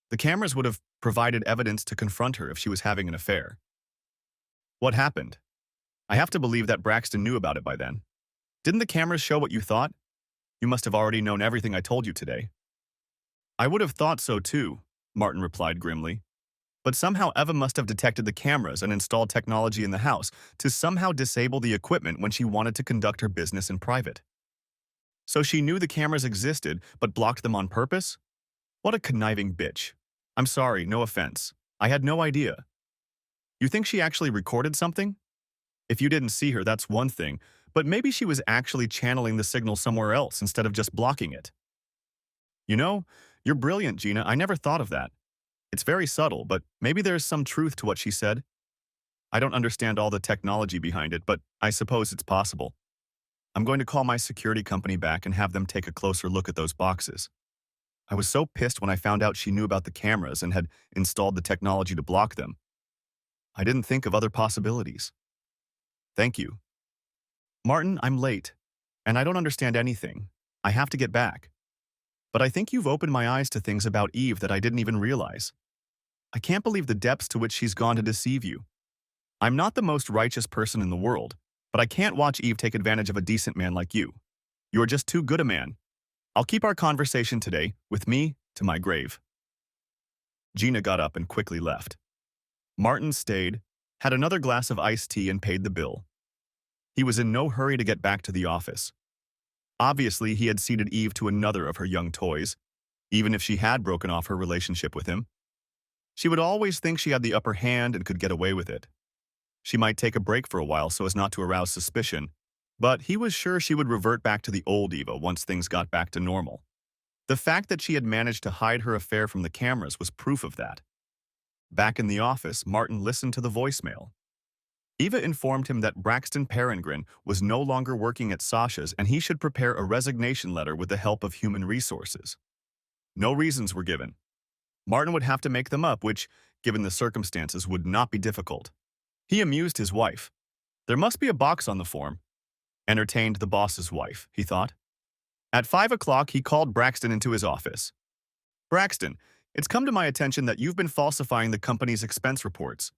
Speaker 1: The cameras would have provided evidence to confront her if she was having an affair." "What happened? I have to believe that Braxton knew about it by then. Didn't the cameras show what you thought? You must have already known everything I told you today." "I would have thought so too," Martin replied grimly. "But somehow Eva must have detected the cameras and installed technology in the house to somehow disable the equipment when she wanted to conduct her business in private. So she knew the cameras existed but blocked them on purpose? What a conniving bitch. I'm sorry, no offense. I had no idea. You think she actually recorded something? If you didn't see her, that's one thing, but maybe she was actually channeling the signal somewhere else instead of just blocking it." "You know, you're brilliant, Gina. I never thought of that. It's very subtle, but maybe there's some truth to what she said. I don't understand all the technology behind it, but I suppose it's possible. I'm going to call my security company back and have them take a closer look at those boxes. I was so pissed when I found out she knew about the cameras and had installed the technology to block them. I didn't think of other possibilities. Thank you. Martin, I'm late, and I don't understand anything. I have to get back. But I think you've opened my eyes to things about Eve that I didn't even realize. I can't believe the depths to which she's gone to deceive you. I'm not the most righteous person in the world, but I can't watch Eve take advantage of a decent man like you. You're just too good a man. I'll keep our conversation today, with me, to my grave. Gina got up and quickly left. Martin stayed, had another glass of iced tea and paid the bill. He was in no hurry to get back to the office. Obviously, he had ceded Eve to another of her young toys, even if she had broken off her relationship with him. She would always think she had the upper hand and could get away with it. She might take a break for a while so as not to arouse suspicion, but he was sure she would revert back to the old Eva once things got back to normal. The fact that she had managed to hide her affair from the cameras was proof of that. Back in the office, Martin listened to the voicemail. Eva informed him that Braxton Perengrin was no longer working at Sasha's and he should prepare a resignation letter with the help of human resources. No reasons were given. Martin would have to make them up, which, given the circumstances, would not be difficult. He amused his wife. There must be a box on the form. Entertained the boss's wife, he thought. At 5 o'clock, he called Braxton into his office. Braxton, it's come to my attention that you've been falsifying the company's expense reports.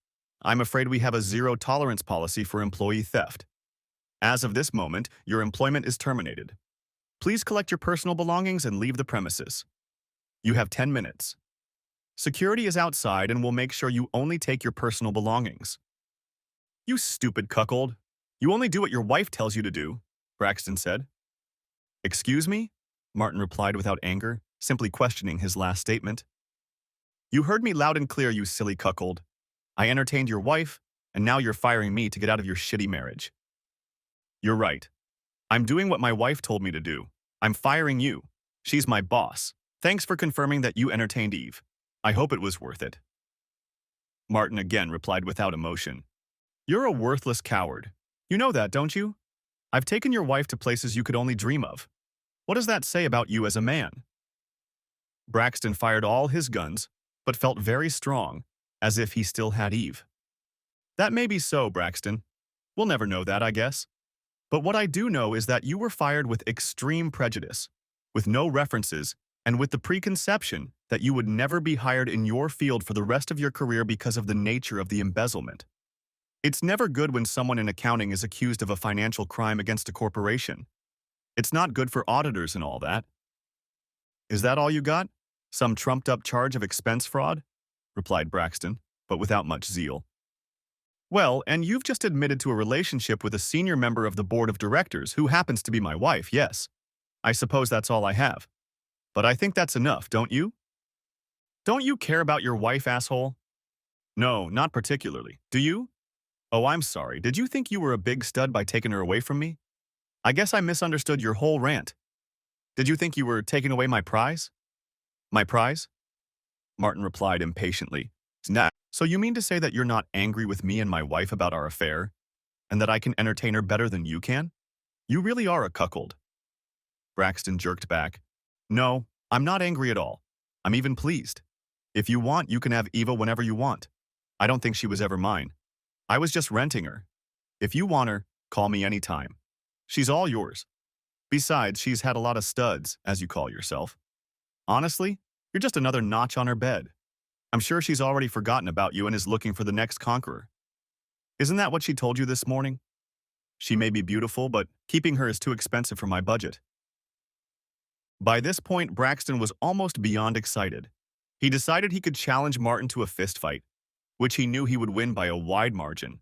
Speaker 1: I'm afraid we have a zero-tolerance policy for employee theft. As of this moment, your employment is terminated. Please collect your personal belongings and leave the premises. You have 10 minutes. Security is outside and will make sure you only take your personal belongings. You stupid cuckold. You only do what your wife tells you to do, Braxton said. Excuse me? Martin replied without anger, simply questioning his last statement. You heard me loud and clear, you silly cuckold. I entertained your wife, and now you're firing me to get out of your shitty marriage. You're right. I'm doing what my wife told me to do. I'm firing you. She's my boss. Thanks for confirming that you entertained Eve. I hope it was worth it. Martin again replied without emotion. You're a worthless coward. You know that, don't you? I've taken your wife to places you could only dream of. What does that say about you as a man? Braxton fired all his guns, but felt very strong, as if he still had Eve. That may be so, Braxton. We'll never know that, I guess. But what I do know is that you were fired with extreme prejudice, with no references, and with the preconception that you would never be hired in your field for the rest of your career because of the nature of the embezzlement. It's never good when someone in accounting is accused of a financial crime against a corporation. It's not good for auditors and all that. Is that all you got? Some trumped-up charge of expense fraud? Replied Braxton, but without much zeal. Well, and you've just admitted to a relationship with a senior member of the board of directors who happens to be my wife, yes. I suppose that's all I have. But I think that's enough, don't you? Don't you care about your wife, asshole? No, not particularly. Do you? Oh, I'm sorry. Did you think you were a big stud by taking her away from me? I guess I misunderstood your whole rant. Did you think you were taking away my prize? My prize? Martin replied impatiently. Nah. So you mean to say that you're not angry with me and my wife about our affair, and that I can entertain her better than you can? You really are a cuckold. Braxton jerked back. No, I'm not angry at all. I'm even pleased. If you want, you can have Eva whenever you want. I don't think she was ever mine. I was just renting her. If you want her, call me anytime. She's all yours. Besides, she's had a lot of studs, as you call yourself. Honestly, you're just another notch on her bed. I'm sure she's already forgotten about you and is looking for the next conqueror. Isn't that what she told you this morning? She may be beautiful, but keeping her is too expensive for my budget. By this point, Braxton was almost beyond excited. He decided he could challenge Martin to a fistfight, which he knew he would win by a wide margin.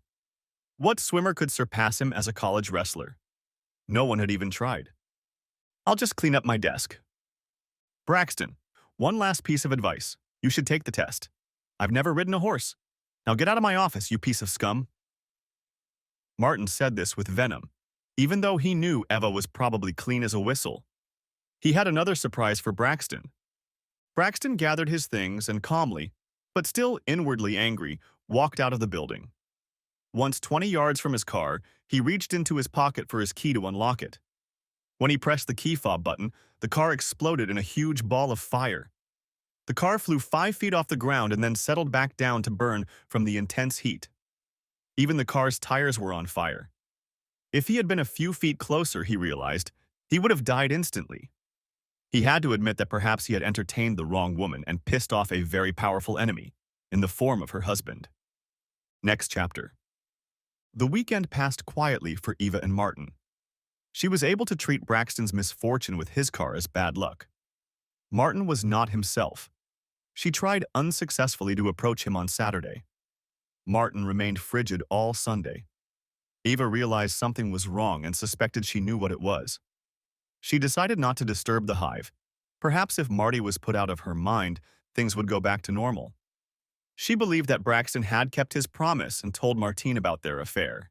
Speaker 1: What swimmer could surpass him as a college wrestler? No one had even tried. I'll just clean up my desk. Braxton, one last piece of advice. You should take the test. I've never ridden a horse. Now get out of my office, you piece of scum. Martin said this with venom, even though he knew Eva was probably clean as a whistle. He had another surprise for Braxton. Braxton gathered his things and calmly, but still inwardly angry, walked out of the building. Once 20 yards from his car, he reached into his pocket for his key to unlock it. When he pressed the key fob button, the car exploded in a huge ball of fire. The car flew 5 feet off the ground and then settled back down to burn from the intense heat. Even the car's tires were on fire. If he had been a few feet closer, he realized, he would have died instantly. He had to admit that perhaps he had entertained the wrong woman and pissed off a very powerful enemy, in the form of her husband. Next chapter. The weekend passed quietly for Eva and Martin. She was able to treat Braxton's misfortune with his car as bad luck. Martin was not himself. She tried unsuccessfully to approach him on Saturday. Martin remained frigid all Sunday. Eva realized something was wrong and suspected she knew what it was. She decided not to disturb the hive. Perhaps if Marty was put out of her mind, things would go back to normal. She believed that Braxton had kept his promise and told Martine about their affair.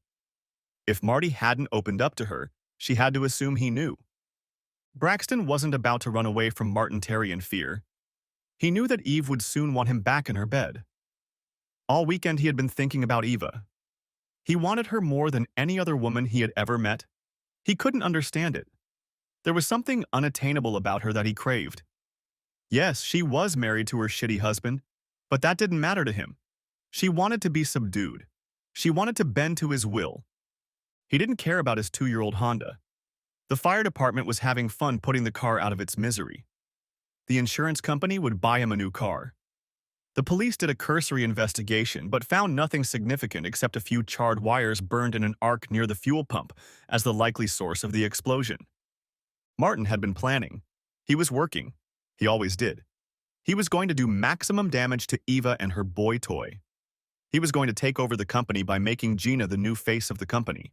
Speaker 1: If Marty hadn't opened up to her, she had to assume he knew. Braxton wasn't about to run away from Martin Terry in fear. He knew that Eve would soon want him back in her bed. All weekend he had been thinking about Eva. He wanted her more than any other woman he had ever met. He couldn't understand it. There was something unattainable about her that he craved. Yes, she was married to her shitty husband, but that didn't matter to him. She wanted to be subdued. She wanted to bend to his will. He didn't care about his 2-year-old Honda. The fire department was having fun putting the car out of its misery. The insurance company would buy him a new car. The police did a cursory investigation but found nothing significant except a few charred wires burned in an arc near the fuel pump as the likely source of the explosion. Martin had been planning. He was working. He always did. He was going to do maximum damage to Eva and her boy toy. He was going to take over the company by making Gina the new face of the company.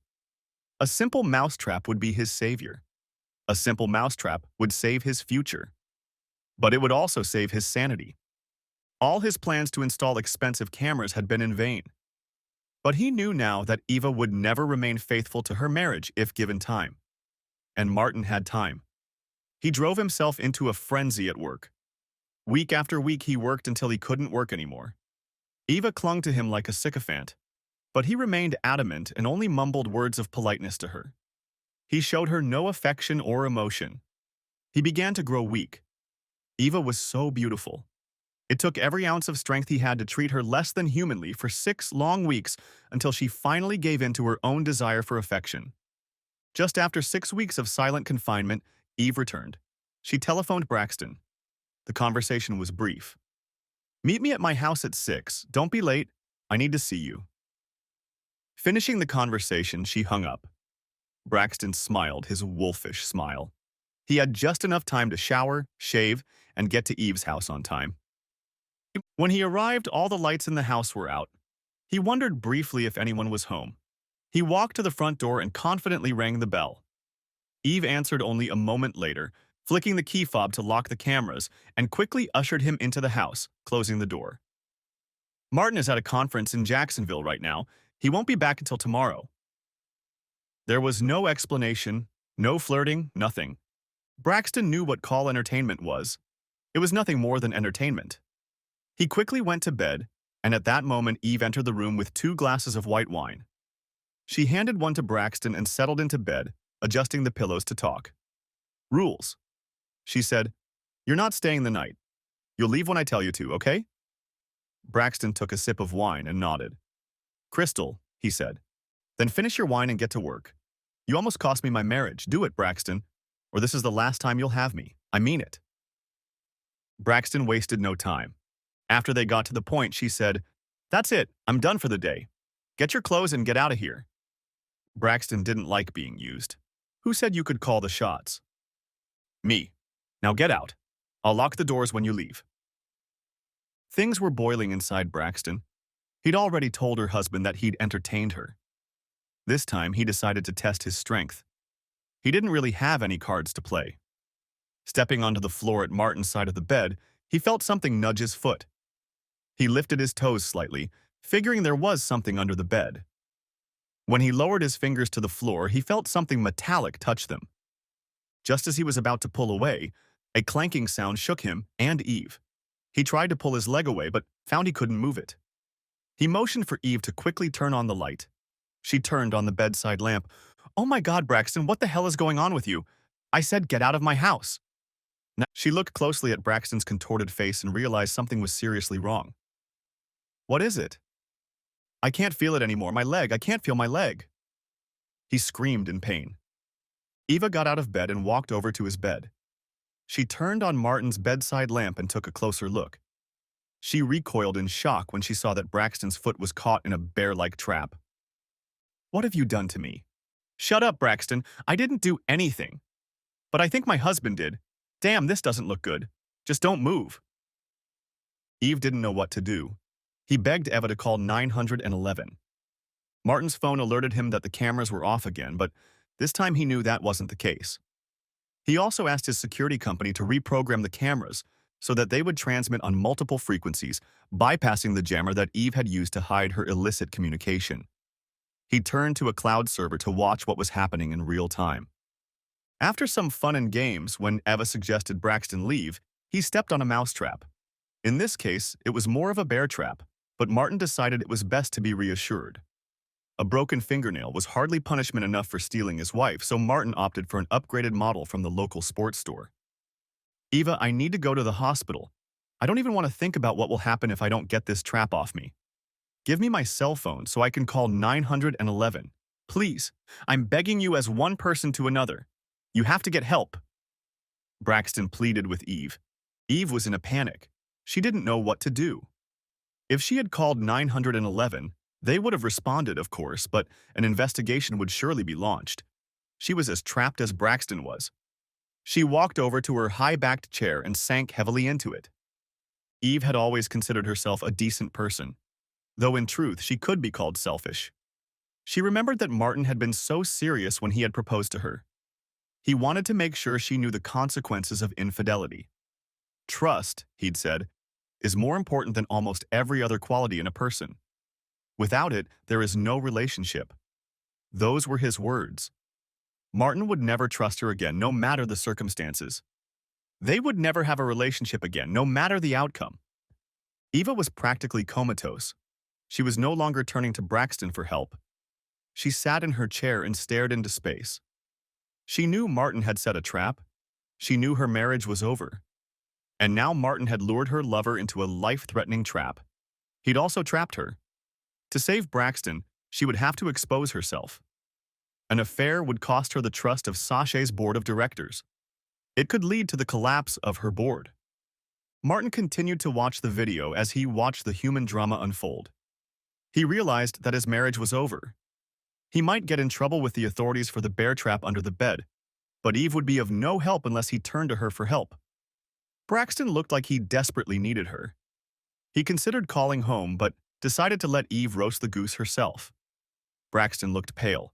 Speaker 1: A simple mousetrap would be his savior. A simple mousetrap would save his future. But it would also save his sanity. All his plans to install expensive cameras had been in vain. But he knew now that Eva would never remain faithful to her marriage if given time. And Martin had time. He drove himself into a frenzy at work. Week after week he worked until he couldn't work anymore. Eva clung to him like a sycophant, but he remained adamant and only mumbled words of politeness to her. He showed her no affection or emotion. He began to grow weak. Eva was so beautiful. It took every ounce of strength he had to treat her less than humanly for 6 long weeks until she finally gave in to her own desire for affection. Just after 6 weeks of silent confinement, Eve returned. She telephoned Braxton. The conversation was brief. "Meet me at my house at 6. Don't be late. I need to see you." Finishing the conversation, she hung up. Braxton smiled his wolfish smile. He had just enough time to shower, shave, and get to Eve's house on time. When he arrived, all the lights in the house were out. He wondered briefly if anyone was home. He walked to the front door and confidently rang the bell. Eve answered only a moment later, flicking the key fob to lock the cameras, and quickly ushered him into the house, closing the door. "Martin is at a conference in Jacksonville right now. He won't be back until tomorrow." There was no explanation, no flirting, nothing. Braxton knew what call entertainment was. It was nothing more than entertainment. He quickly went to bed, and at that moment Eve entered the room with 2 glasses of white wine. She handed one to Braxton and settled into bed, adjusting the pillows to talk. "Rules," she said. "You're not staying the night. You'll leave when I tell you to, okay?" Braxton took a sip of wine and nodded. "Crystal," he said. "Then finish your wine and get to work. You almost cost me my marriage. Do it, Braxton, or this is the last time you'll have me. I mean it." Braxton wasted no time. After they got to the point, she said, "That's it. I'm done for the day. Get your clothes and get out of here." Braxton didn't like being used. "Who said you could call the shots?" "Me. Now get out. I'll lock the doors when you leave." Things were boiling inside Braxton. He'd already told her husband that he'd entertained her. This time, he decided to test his strength. He didn't really have any cards to play. Stepping onto the floor at Martin's side of the bed, he felt something nudge his foot. He lifted his toes slightly, figuring there was something under the bed. When he lowered his fingers to the floor, he felt something metallic touch them. Just as he was about to pull away, a clanking sound shook him and Eve. He tried to pull his leg away, but found he couldn't move it. He motioned for Eve to quickly turn on the light. She turned on the bedside lamp. "Oh my God, Braxton, what the hell is going on with you? I said get out of my house. Now, she looked closely at Braxton's contorted face and realized something was seriously wrong. What is it? I can't feel it anymore. My leg. I can't feel my leg. He screamed in pain. Eva got out of bed and walked over to his bed. She turned on Martin's bedside lamp and took a closer look. She recoiled in shock when she saw that Braxton's foot was caught in a bear-like trap. What have you done to me? Shut up, Braxton. I didn't do anything. But I think my husband did. Damn, this doesn't look good. Just don't move. Eve didn't know what to do. He begged Eva to call 911. Martin's phone alerted him that the cameras were off again, but this time he knew that wasn't the case. He also asked his security company to reprogram the cameras so that they would transmit on multiple frequencies, bypassing the jammer that Eve had used to hide her illicit communication. He turned to a cloud server to watch what was happening in real time. After some fun and games, when Eva suggested Braxton leave, he stepped on a mousetrap. In this case, it was more of a bear trap, but Martin decided it was best to be reassured. A broken fingernail was hardly punishment enough for stealing his wife, so Martin opted for an upgraded model from the local sports store. Eva, I need to go to the hospital. I don't even want to think about what will happen if I don't get this trap off me. Give me my cell phone so I can call 911. Please, I'm begging you as one person to another. You have to get help. Braxton pleaded with Eve. Eve was in a panic. She didn't know what to do. If she had called 911, they would have responded, of course, but an investigation would surely be launched. She was as trapped as Braxton was. She walked over to her high-backed chair and sank heavily into it. Eve had always considered herself a decent person, though in truth she could be called selfish. She remembered that Martin had been so serious when he had proposed to her. He wanted to make sure she knew the consequences of infidelity. Trust, he'd said, is more important than almost every other quality in a person. Without it, there is no relationship. Those were his words. Martin would never trust her again, no matter the circumstances. They would never have a relationship again, no matter the outcome. Eva was practically comatose. She was no longer turning to Braxton for help. She sat in her chair and stared into space. She knew Martin had set a trap. She knew her marriage was over. And now Martin had lured her lover into a life-threatening trap. He'd also trapped her. To save Braxton, she would have to expose herself. An affair would cost her the trust of Sachet's board of directors. It could lead to the collapse of her board. Martin continued to watch the video as he watched the human drama unfold. He realized that his marriage was over. He might get in trouble with the authorities for the bear trap under the bed, but Eve would be of no help unless he turned to her for help. Braxton looked like he desperately needed her. He considered calling home, but decided to let Eve roast the goose herself. Braxton looked pale.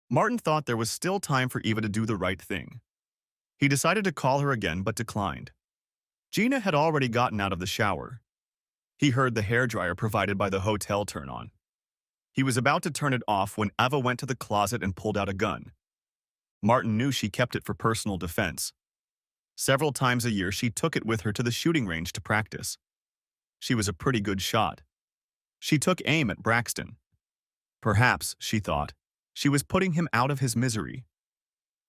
Speaker 1: Martin thought there was still time for Eva to do the right thing. He decided to call her again, but declined. Gina had already gotten out of the shower. He heard the hairdryer provided by the hotel turn on. He was about to turn it off when Eva went to the closet and pulled out a gun. Martin knew she kept it for personal defense. Several times a year, she took it with her to the shooting range to practice. She was a pretty good shot. She took aim at Braxton. Perhaps, she thought, she was putting him out of his misery.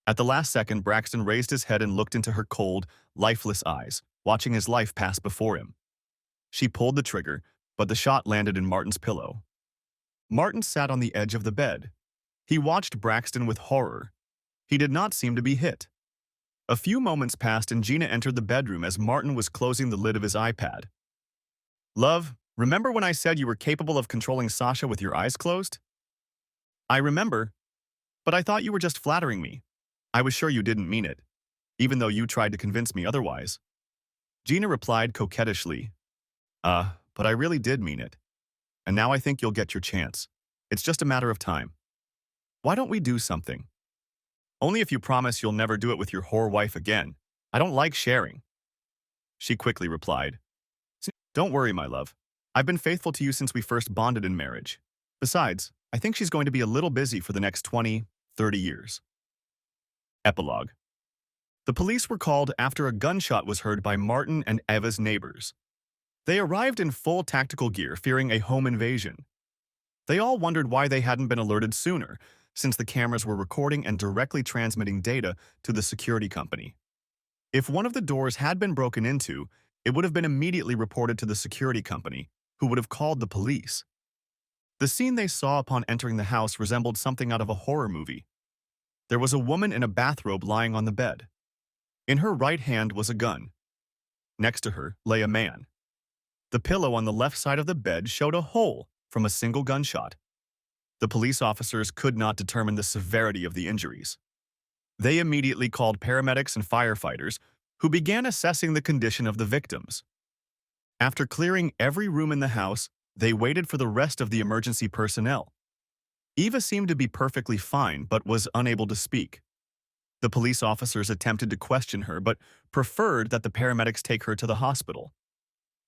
Speaker 1: At the last second, Braxton raised his head and looked into her cold, lifeless eyes, watching his life pass before him. She pulled the trigger, but the shot landed in Martin's pillow. Martin sat on the edge of the bed. He watched Braxton with horror. He did not seem to be hit. A few moments passed and Gina entered the bedroom as Martin was closing the lid of his iPad. Love, remember when I said you were capable of controlling Sasha with your eyes closed? I remember, but I thought you were just flattering me. I was sure you didn't mean it, even though you tried to convince me otherwise. Gina replied coquettishly, but I really did mean it. And now I think you'll get your chance. It's just a matter of time. Why don't we do something? Only if you promise you'll never do it with your whore wife again. I don't like sharing. She quickly replied, Don't worry, my love. I've been faithful to you since we first bonded in marriage. Besides, I think she's going to be a little busy for the next 20, 30 years. Epilogue. The police were called after a gunshot was heard by Martin and Eva's neighbors. They arrived in full tactical gear, fearing a home invasion. They all wondered why they hadn't been alerted sooner, since the cameras were recording and directly transmitting data to the security company. If one of the doors had been broken into, it would have been immediately reported to the security company, who would have called the police. The scene they saw upon entering the house resembled something out of a horror movie. There was a woman in a bathrobe lying on the bed. In her right hand was a gun. Next to her lay a man. The pillow on the left side of the bed showed a hole from a single gunshot. The police officers could not determine the severity of the injuries. They immediately called paramedics and firefighters, who began assessing the condition of the victims. After clearing every room in the house, they waited for the rest of the emergency personnel. Eva seemed to be perfectly fine but was unable to speak. The police officers attempted to question her but preferred that the paramedics take her to the hospital.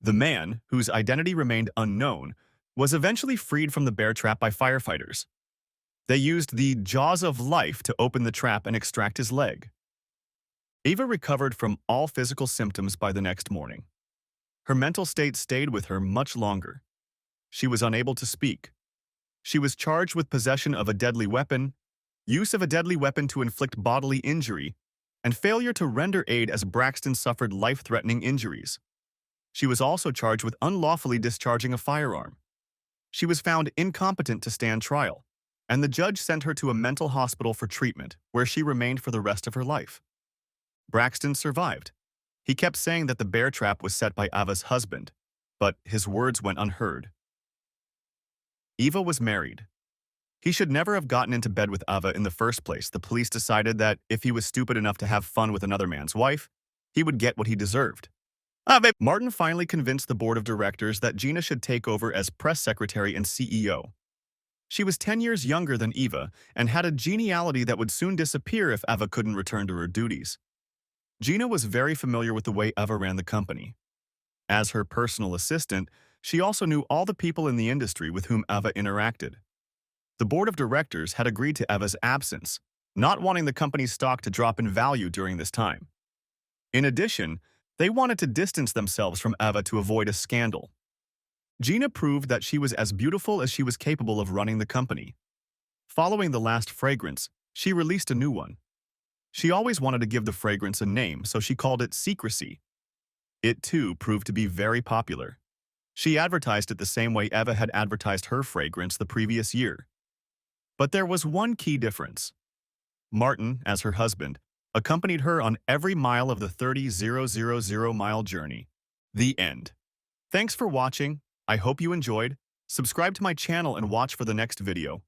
Speaker 1: The man, whose identity remained unknown, was eventually freed from the bear trap by firefighters. They used the jaws of life to open the trap and extract his leg. Eva recovered from all physical symptoms by the next morning. Her mental state stayed with her much longer. She was unable to speak. She was charged with possession of a deadly weapon, use of a deadly weapon to inflict bodily injury, and failure to render aid as Braxton suffered life-threatening injuries. She was also charged with unlawfully discharging a firearm. She was found incompetent to stand trial, and the judge sent her to a mental hospital for treatment, where she remained for the rest of her life. Braxton survived. He kept saying that the bear trap was set by Ava's husband, but his words went unheard. Eva was married. He should never have gotten into bed with Ava in the first place. The police decided that if he was stupid enough to have fun with another man's wife, he would get what he deserved. Martin finally convinced the board of directors that Gina should take over as press secretary and CEO. She was 10 years younger than Eva and had a geniality that would soon disappear if Ava couldn't return to her duties. Gina was very familiar with the way Eva ran the company. As her personal assistant, she also knew all the people in the industry with whom Eva interacted. The board of directors had agreed to Eva's absence, not wanting the company's stock to drop in value during this time. In addition, they wanted to distance themselves from Eva to avoid a scandal. Gina proved that she was as beautiful as she was capable of running the company. Following the last fragrance, she released a new one. She always wanted to give the fragrance a name, so she called it Secrecy. It, too, proved to be very popular. She advertised it the same way Eva had advertised her fragrance the previous year. But there was one key difference. Martin, as her husband, accompanied her on every mile of the 30,000-mile journey. The end. Thanks for watching. I hope you enjoyed. Subscribe to my channel and watch for the next video.